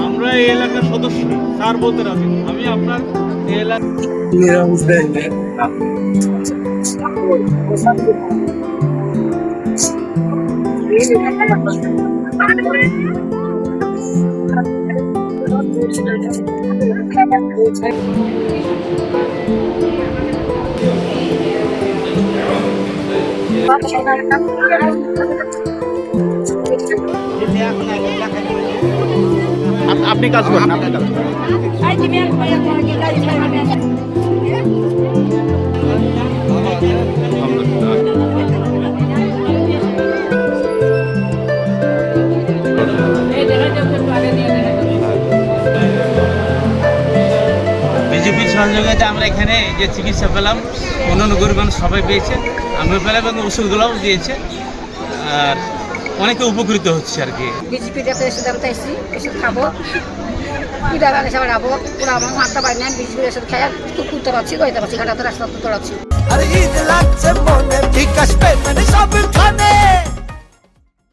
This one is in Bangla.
আমরা এই এলাকার সদস্য, স্যার বলতে রাজি। আমি আপনার এই এলাকা আপনি কাজ করেন, আপনি কাজ করেন। বিজেপির সহযোগিতা আমরা এখানে যে চিকিৎসা পেলাম, অন্যান্য গরিব মানুষ সবাই পেয়েছে, আমিও পেলাম এবং ওষুধগুলোও দিয়েছে, আর অনেকে উপকৃত হচ্ছে আর কি। বিজেপির যাতে এসে দামটা এসেছি, এসে খাবো, পিঠা বানিয়ে সবাই খাবো, পুরো আমার মাথা পাই না, বিজেপির এসে খাই খুব করতে পারছি, করতে পারছি, ঘাটাতে রাস্তা করতে পারছি। আর ঈদ লাগছে মনে বিকাশ পেমেন্ট সব খানে।